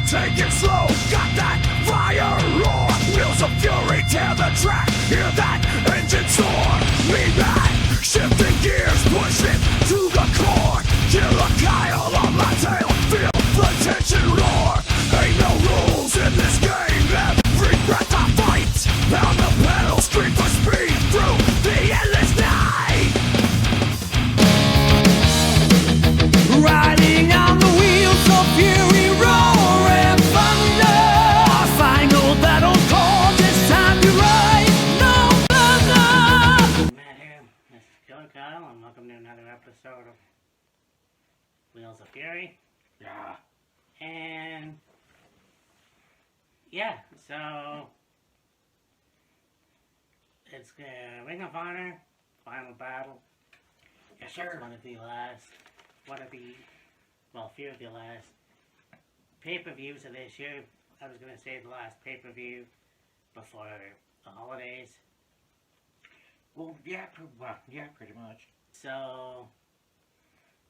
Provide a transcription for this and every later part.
take it slow. Got that fire roar. Wheels of fury tear the track. Hear that engine soar. Me back, shifting gears, push it to the core. Killer Kyle on my tail. Feel the tension roar. Ain't no rules in this game. Every breath I fight. Pound the pedal, scream for speed through the endless night. Riding on the wheels of fury, roaring thunder. Our final battle call, this time to ride no further. Matt here, this is Killer Kyle, and welcome to another episode of Wheels of Fury. Yeah. And yeah, so it's Ring of Honor final battle. Yes, sir. It's few of the last pay-per-views of this year. I was going to say the last pay-per-view before the holidays. Well, yeah, pretty much. So,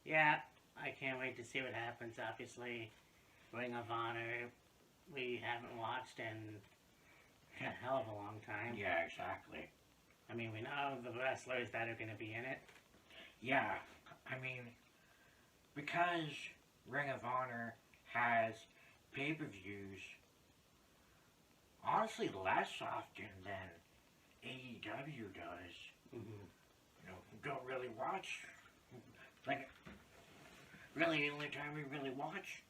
yeah, I can't wait to see what happens. Obviously, Ring of Honor, we haven't watched in a hell of a long time. Yeah, exactly. I mean, we know the wrestlers that are going to be in it. Yeah, I mean, because Ring of Honor has pay-per-views honestly less often than AEW does. Mm-hmm. You know, don't really watch. Like, really, the only time we really watch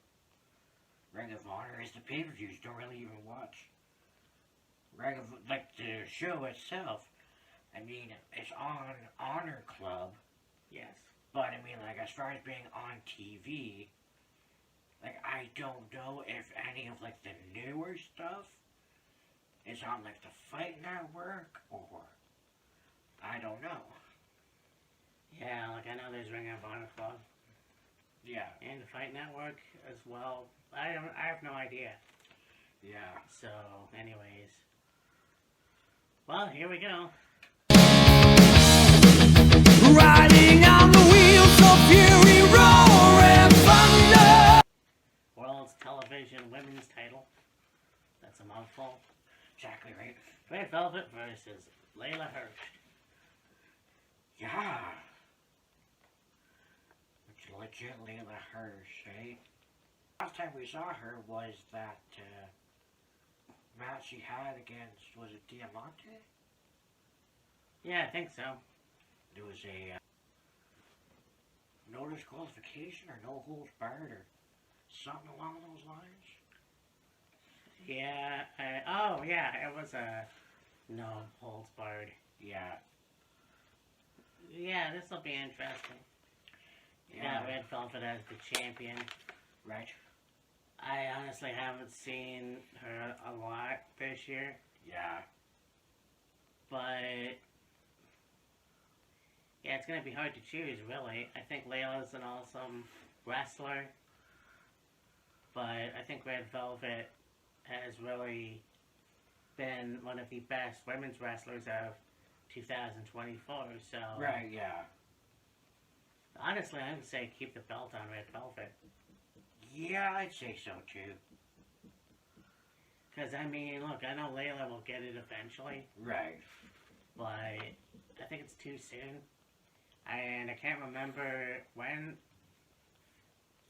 Ring of Honor is the pay-per-views. Don't really even watch like the show itself. I mean, it's on Honor Club. Yes. But, I mean, like, as far as being on TV, like, I don't know if any of, like, the newer stuff is on, like, the Fight Network, or I don't know. Yeah, like, I know there's Ring of Honor Club. Yeah. And the Fight Network as well. I have no idea. Yeah. So, anyways. Well, here we go. Riding on the wheels of fury, roaring thunder. World's Television Women's Title. That's a mouthful. Exactly right. Red Velvet versus Layla Hirsch. Yeah. It's legit Layla Hirsch, eh? Last time we saw her was that match she had against, was it Diamante? Yeah, I think so. There was a no disqualification or no holds barred or something along those lines. Yeah, it was a no holds barred. Yeah. Yeah, this will be interesting. Yeah, Red Velvet as the champion. Right. I honestly haven't seen her a lot this year. Yeah. But yeah, it's going to be hard to choose, really. I think Layla's an awesome wrestler, but I think Red Velvet has really been one of the best women's wrestlers of 2024, so... Right, yeah. Honestly, I would say keep the belt on Red Velvet. Yeah, I'd say so, too. Because, I mean, look, I know Layla will get it eventually. Right. But I think it's too soon. And I can't remember when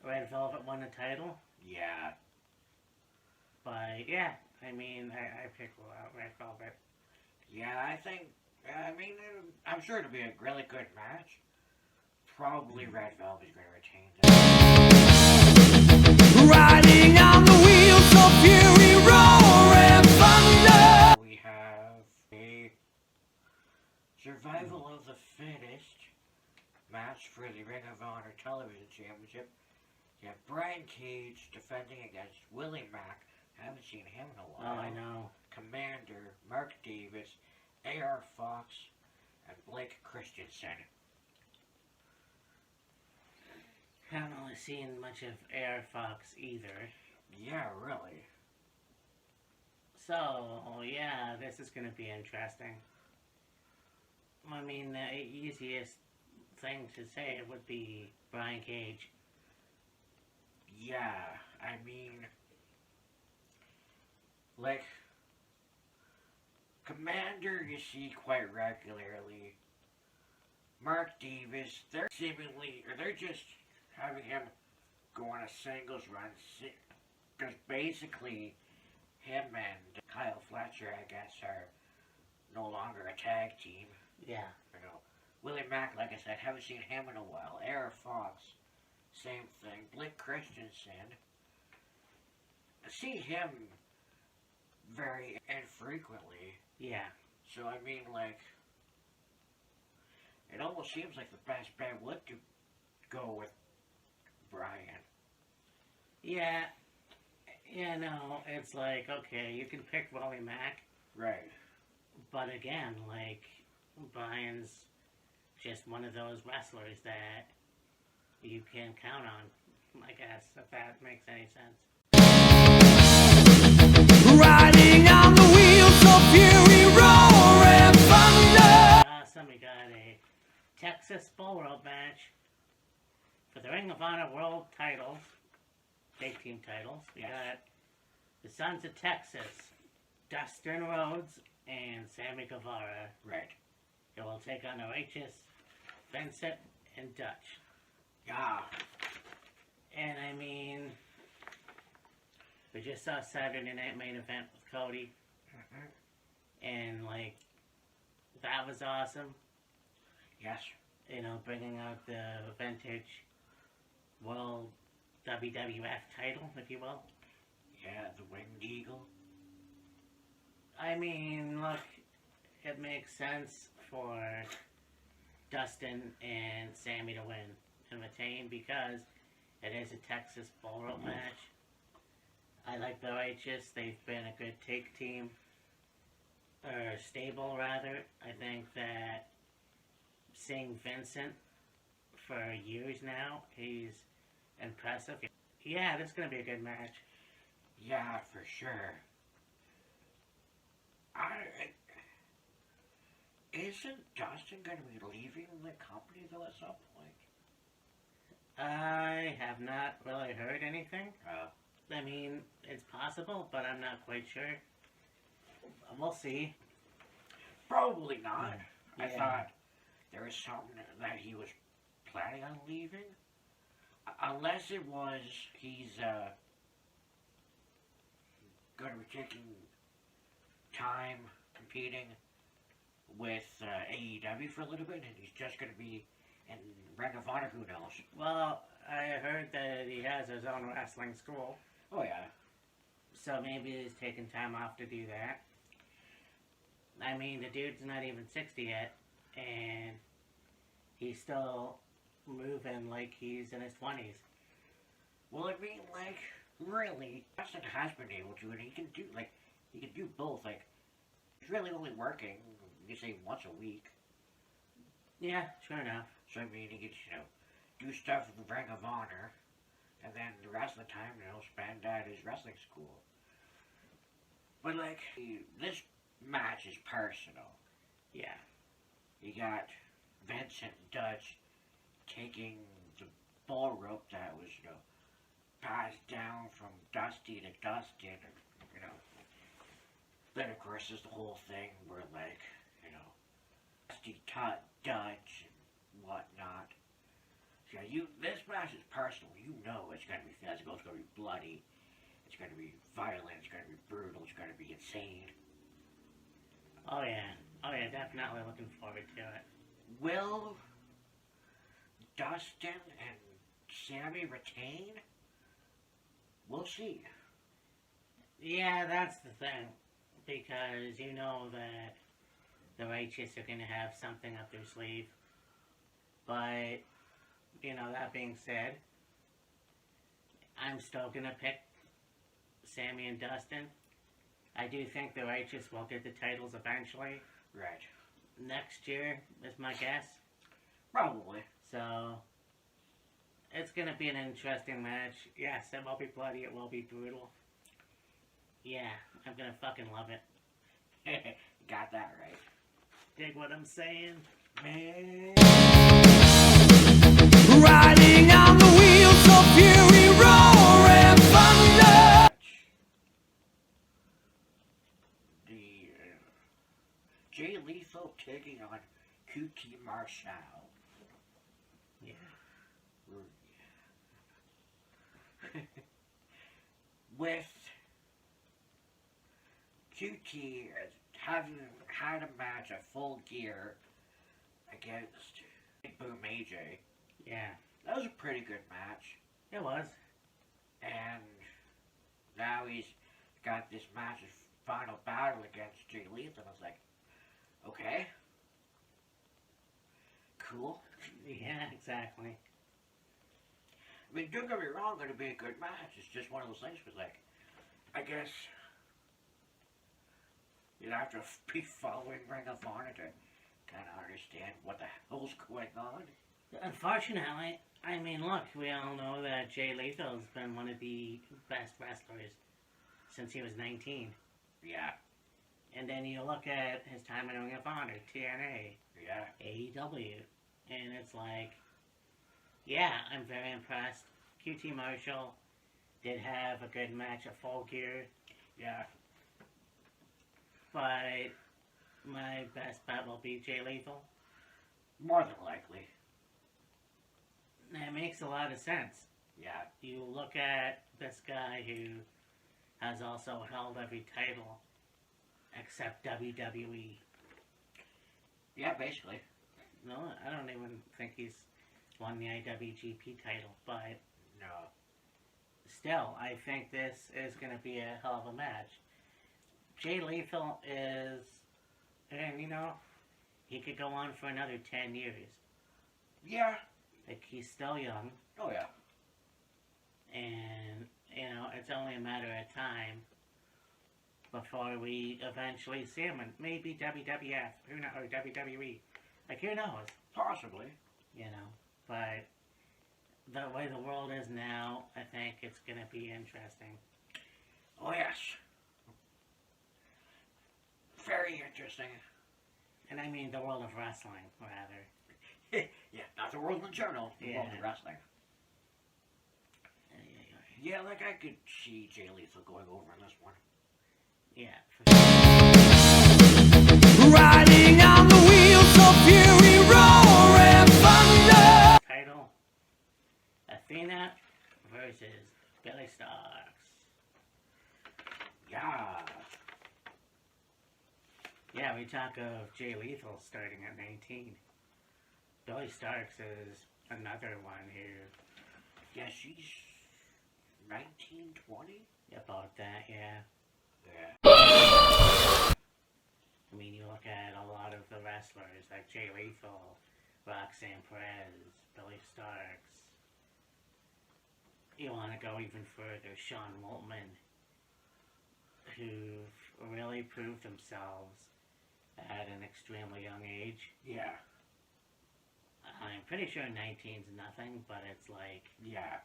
Red Velvet won the title. Yeah. But, yeah, I mean, I pick Red Velvet. Yeah, I mean, I'm sure it'll be a really good match. Probably Red Velvet's going to retain that. Riding on the wheels of fury, roaring thunder. We have a survival of the fittest match for the Ring of Honor Television Championship. You have Brian Cage defending against Willie Mack. I haven't seen him in a while. Oh, I know. Commander, Mark Davis, A.R. Fox, and Blake Christensen. I haven't really seen much of A.R. Fox either. Yeah, really. So, yeah, this is going to be interesting. I mean, the easiest thing to say would be Brian Cage. Yeah, I mean, Like, Commander you see quite regularly. Mark Davis, they're just having him go on a singles run. Because basically, him and Kyle Fletcher, I guess, are no longer a tag team. Yeah. You know, Willie Mack, like I said, haven't seen him in a while. Air Fox, same thing. Blake Christensen, I see him very infrequently. Yeah. So I mean, like, it almost seems like the best bet would to go with Brian. Yeah. Yeah, no, it's like, okay, you can pick Willie Mack. Right. But again, like, Brian's just one of those wrestlers that you can count on, I guess, if that makes any sense. Riding on the wheels of fury, roaring thunder. Awesome, we got a Texas Bull World match for the Ring of Honor World titles, tag team titles. We got the Sons of Texas, Dustin Rhodes and Sammy Guevara. Right. They will take on the Righteous, Vincent, and Dutch. Yeah. And I mean, we just saw Saturday Night Main Event with Cody. And like, that was awesome. Yes. You know, bringing out the vintage World WWF title, if you will. Yeah, the Winged Eagle. I mean, look, it makes sense for Dustin and Sammy to win and retain because it is a Texas Bull Rope match. I like the Righteous. They've been a good take team. Or stable, rather. I think that seeing Vincent for years now, he's impressive. Yeah, this is going to be a good match. Yeah, for sure. Isn't Dustin going to be leaving the company, though, at some point? I have not really heard anything. Oh. I mean, it's possible, but I'm not quite sure. We'll see. Probably not. Yeah. I thought there was something that he was planning on leaving. Unless it was he's going to be taking time competing with AEW for a little bit, and he's just going to be in Ring of Honor, who knows? Well, I heard that he has his own wrestling school. Oh, yeah. So maybe he's taking time off to do that. I mean, the dude's not even 60 yet, and he's still moving like he's in his 20s. Well, I mean, like, really, Dustin has been able to, and he can do both. Like, he's really only working, you say, once a week. Yeah, sure enough. So, I mean, he gets, do stuff with the Ring of Honor, and then the rest of the time, spend at his wrestling school. But, like, this match is personal. Yeah. You got Vincent Dutch taking the bull rope that was, passed down from Dusty to Dustin, and, then, of course, there's the whole thing where, like, Dusty taught Dutch and whatnot. So, this match is personal. You know it's going to be physical, it's going to be bloody, it's going to be violent, it's going to be brutal, it's going to be insane. Oh, yeah. Oh, yeah, definitely looking forward to it. Will Dustin and Sammy retain? We'll see. Yeah, that's the thing. Because you know that the Righteous are going to have something up their sleeve. But, that being said, I'm still going to pick Sammy and Dustin. I do think the Righteous will get the titles eventually. Right. Next year is my guess. Probably. So, it's going to be an interesting match. Yes, it will be bloody, it will be brutal. Yeah, I'm going to fucking love it. Got that right. Dig what I'm saying? Man. Riding on the wheels of fury, roaring thunder. taking on QT Marshall. Yeah. With QT having had a match at Full Gear against Boom AJ. Yeah. That was a pretty good match. It was. And now he's got this massive final battle against Jay Lethal. I was like, okay. Cool. Yeah, exactly. I mean, don't get me wrong, it'll be a good match. It's just one of those things, because, like, I guess you'd have to be following Ring of Honor to kind of understand what the hell's going on. Unfortunately, I mean, look, we all know that Jay Lethal's been one of the best wrestlers since he was 19. Yeah. And then you look at his time in Ring of Honor, TNA, Yeah. AEW, and it's like, yeah, I'm very impressed. QT Marshall did have a good match at Full Gear. Yeah. But my best bet will be Jay Lethal. More than likely. That makes a lot of sense. Yeah. You look at this guy who has also held every title except WWE. Yeah, basically. No, I don't even think he's won the IWGP title, but No. still, I think this is going to be a hell of a match. Jay Lethal is, and you know, he could go on for another 10 years. Yeah. Like, he's still young, Oh, yeah. and, you know, it's only a matter of time before we eventually see him in maybe WWF, or WWE. Like, who knows? Possibly. You know, but the way the world is now, I think it's going to be interesting. Oh, yes. Very interesting. And I mean the world of wrestling, rather. Yeah, not the world in general, the world of Yeah. wrestling. Yeah, like I could see Jay Lethal going over in this one. Yeah, for sure. Riding on the wheels of fury, roaring thunder. Title, Athena versus Billy Starks. Yeah. Yeah, we talk of Jay Lethal starting at 19. Billy Starks is another one who, Yeah, she's 19, 20? about that, yeah. Yeah. I mean, you look at a lot of the wrestlers, like Jay Lethal, Roxanne Perez, Billy Starks. You want to go even further, Sean Waltman, who've really proved themselves at an extremely young age. Yeah. I'm pretty sure 19's nothing, but it's like, Yeah.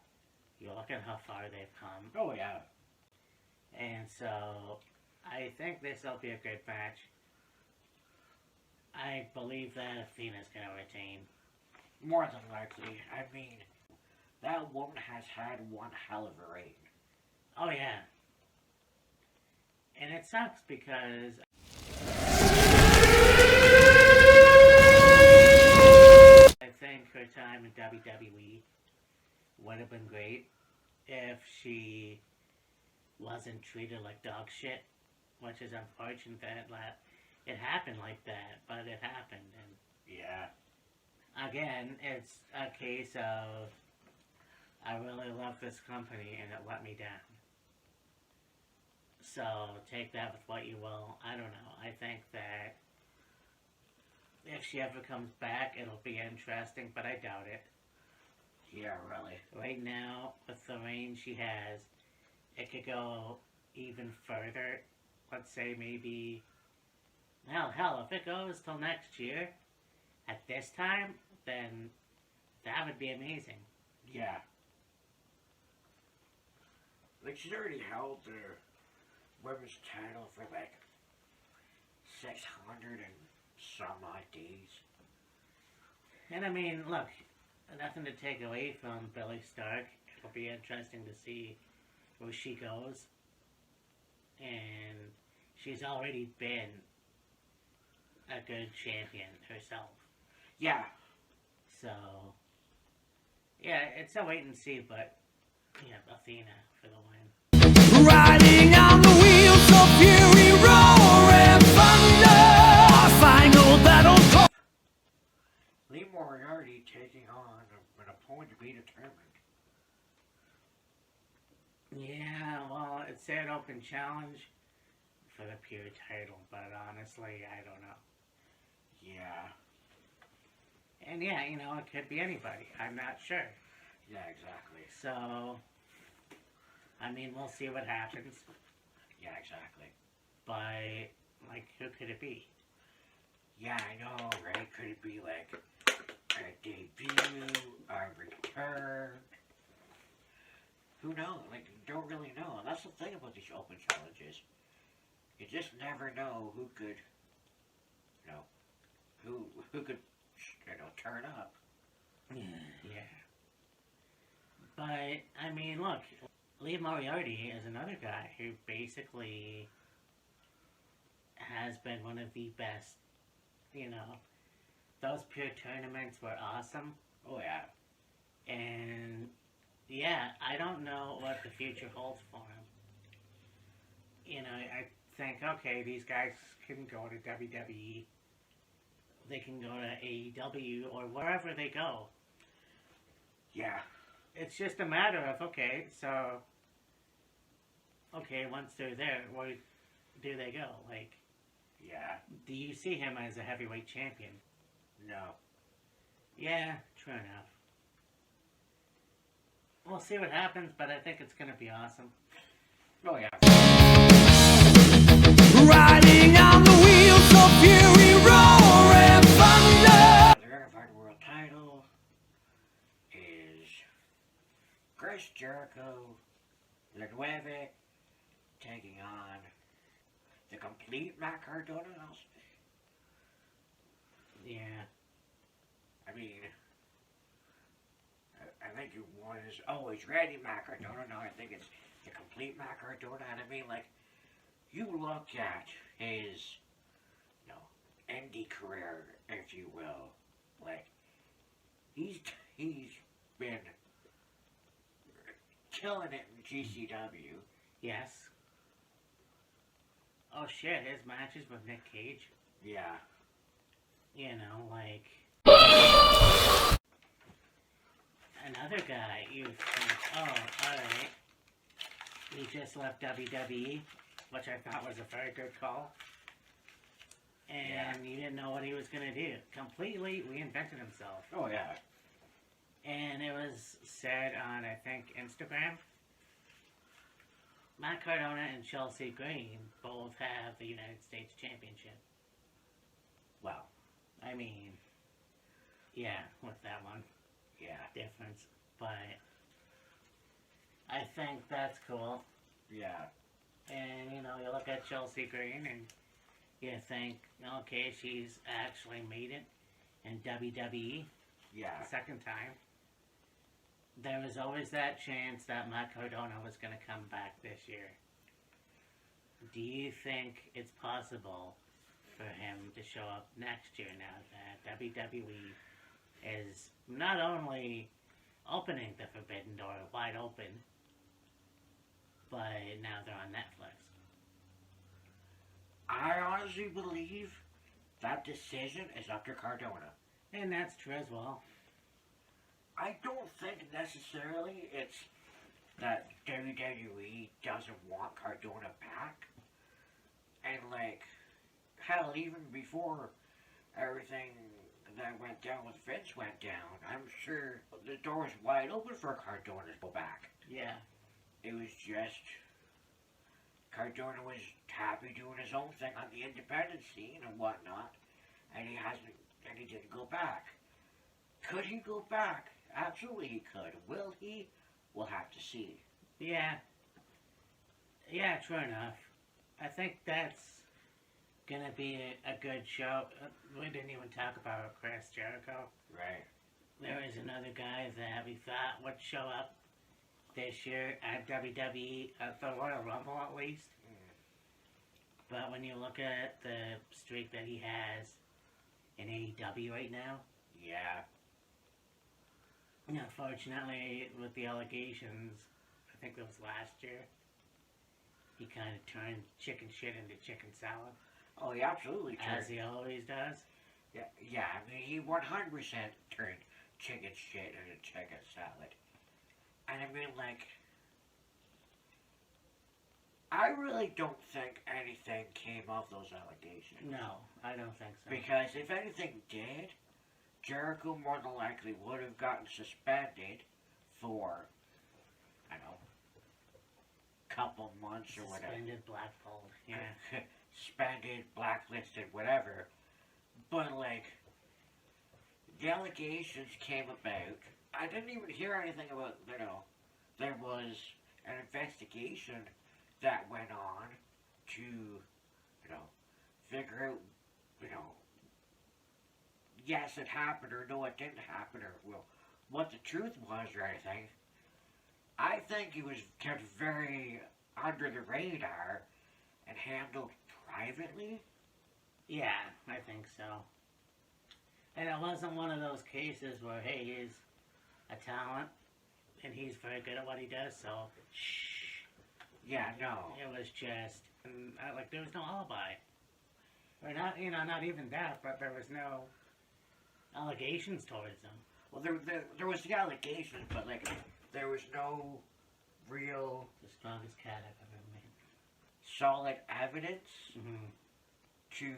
you look at how far they've come. Oh, yeah. And so, I think this will be a good match. I believe that Athena's going to retain. More than likely. I mean, that woman has had one hell of a reign. Oh, yeah. And it sucks because I think her time in WWE would have been great if she wasn't treated like dog shit, which is unfortunate that it happened like that, but it happened. And Yeah. again, it's a case of I really love this company and it let me down. So take that with what you will. I don't know. I think that if she ever comes back, it'll be interesting, but I doubt it. Yeah, really. Right now, with the reign she has, it could go even further. Let's say maybe, well, hell, if it goes till next year, at this time, then that would be amazing. Yeah. Like, she's already held the women's title for like 600 and some odd days. And I mean, look, nothing to take away from Billy Stark. It'll be interesting to see where she goes. And she's already been a good champion herself. Yeah. So, yeah, it's a wait and see, but yeah, Athena for the win. Riding on the wheels of fury, roar and thunder. Our final battle call. Lee Moriarty taking on an opponent to be determined. Yeah, well, it said open challenge for the pure title, but honestly, I don't know. Yeah. And yeah, you know, it could be anybody. I'm not sure. Yeah, exactly. So, I mean, we'll see what happens. Yeah, exactly. But, like, who could it be? Yeah, I know, right? Could it be like a debut, a return? Who knows? Like, you don't really know. And that's the thing about these open challenges. You just never know who could, you know, who could, you know, turn up. Yeah. But, I mean, look, Lee Moriarty is another guy who basically has been one of the best, you know. Those pure tournaments were awesome. Oh, yeah. And, yeah, I don't know what the future holds for him. You know, I think, okay, these guys can go to WWE. They can go to AEW or wherever they go. Yeah. It's just a matter of, okay, so, okay, once they're there, where do they go? Like, Yeah. do you see him as a heavyweight champion? No. Yeah, true enough. We'll see what happens, but I think it's going to be awesome. Oh, yeah. Riding on the wheels of fury, roar and thunder. The Unified World title is Chris Jericho, Le Nueve, taking on the complete Matt Cardona. Yeah. I mean, I think one is always ready Matt Cardona. No, I think it's the complete Matt Cardona. And I mean, like, you look at his, you know, indie career, if you will. Like, he's been killing it in GCW. Yes. Oh shit, his matches with Nick Cage. Yeah. You know, like... Another guy, you think, oh, alright. He just left WWE, which I thought was a very good call. And you didn't know what he was going to do. Completely reinvented himself. Oh, yeah. And it was said on, I think, Instagram. Matt Cardona and Chelsea Green both have the United States Championship. Well, I mean, yeah, with that one yeah. difference. But I think that's cool. Yeah. And, you know, you look at Chelsea Green and you think, okay, she's actually made it in WWE Yeah. the second time. There was always that chance that Matt Cardona was going to come back this year. Do you think it's possible for him to show up next year now that WWE is not only opening the Forbidden Door wide open, but now they're on Netflix? I honestly believe that decision is up to Cardona. And that's true as well. I don't think necessarily it's that WWE doesn't want Cardona back. And like, hell, even before everything that went down with Vince went down, I'm sure the door was wide open for Cardona to go back. Yeah. It was just Cardona was happy doing his own thing on the independent scene and whatnot, and he didn't go back. Could he go back? Absolutely he could. Will he? We'll have to see. Yeah. Yeah, true enough. I think that's gonna be a good show. We didn't even talk about Chris Jericho. Right. There is another guy that we thought would show up this year at WWE, at the Royal Rumble at least. But when you look at the streak that he has in AEW right now. Yeah. Unfortunately, with the allegations, I think it was last year, he kind of turned chicken shit into chicken salad. Oh, he absolutely turned. As he always does. Yeah, I mean, he 100% turned chicken shit into chicken salad. And I mean, like, I really don't think anything came of those allegations. No, I don't think so. Because if anything did, Jericho more than likely would have gotten suspended for, I don't know, couple months or whatever. Suspended, blackballed, yeah. Suspended, blacklisted, whatever. But, like, the allegations came about. I didn't even hear anything about, there was an investigation that went on to, figure out, yes, it happened, or no, it didn't happen, or, what the truth was, or anything. I think it was kept very under the radar and handled privately. Yeah, I think so. And it wasn't one of those cases where, hey, he's a talent and he's very good at what he does, so shh. Yeah, no. It was just, like, there was no alibi. Or not, not even that, but there was no allegations towards him. Well, there was the allegations, but, like, there was no real... The strongest cat I've ever met. Solid evidence Mm-hmm. to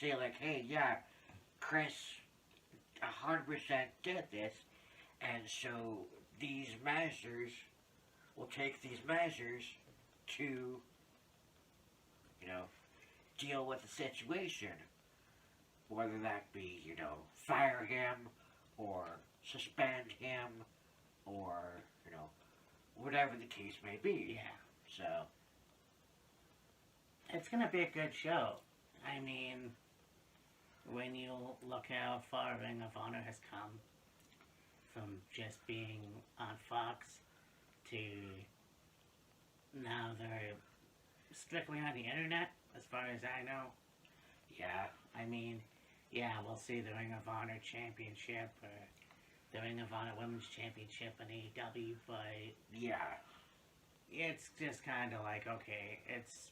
say, like, hey, yeah, Chris 100% did this, and so these measures, will take these measures to, deal with the situation. Whether that be, fire him, or suspend him, or, whatever the case may be. Yeah. So, it's gonna be a good show. I mean, when you look how far Ring of Honor has come from just being on Fox to now they're strictly on the internet, as far as I know. yeah, I mean, yeah, we'll see the Ring of Honor Championship or the Ring of Honor Women's Championship in AEW, but yeah, it's just kind of like, okay, it's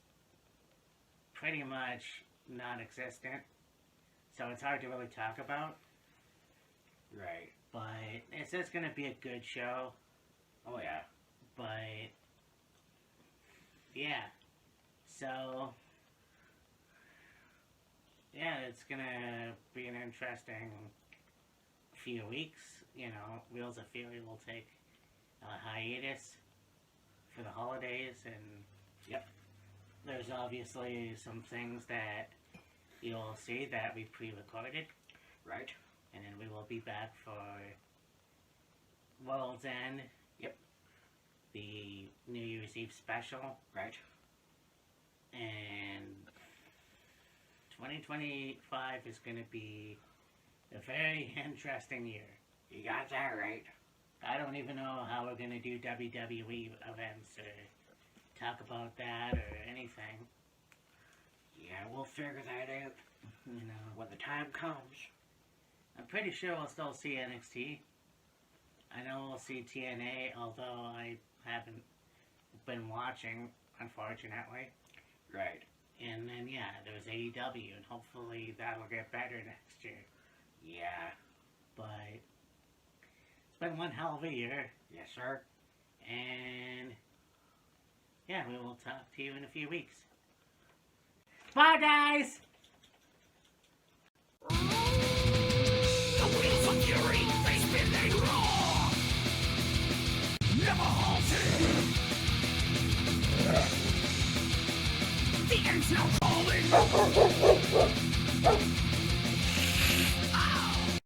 pretty much non-existent, so it's hard to really talk about. right. But it's just gonna be a good show. Oh, yeah. But yeah, so yeah, it's gonna be an interesting few weeks. Wheels of Fury will take a hiatus for the holidays, and Yep. there's obviously some things that you'll see that we pre-recorded, Right. and then we will be back for World's End. Yep. The New Year's Eve special, Right. and 2025 is going to be a very interesting year. You got that right. I don't even know how we're going to do WWE events or talk about that or anything. Yeah, we'll figure that out when the time comes. I'm pretty sure we'll still see NXT. I know we'll see TNA, although I haven't been watching, unfortunately. Right. And then, yeah, there's AEW, and hopefully that'll get better next year. Yeah. But it's been one hell of a year, Yes, sir. and yeah, we will talk to you in a few weeks. Bye, guys! The wheels of fury, they spin, they roar. Never halting. The end's now calling.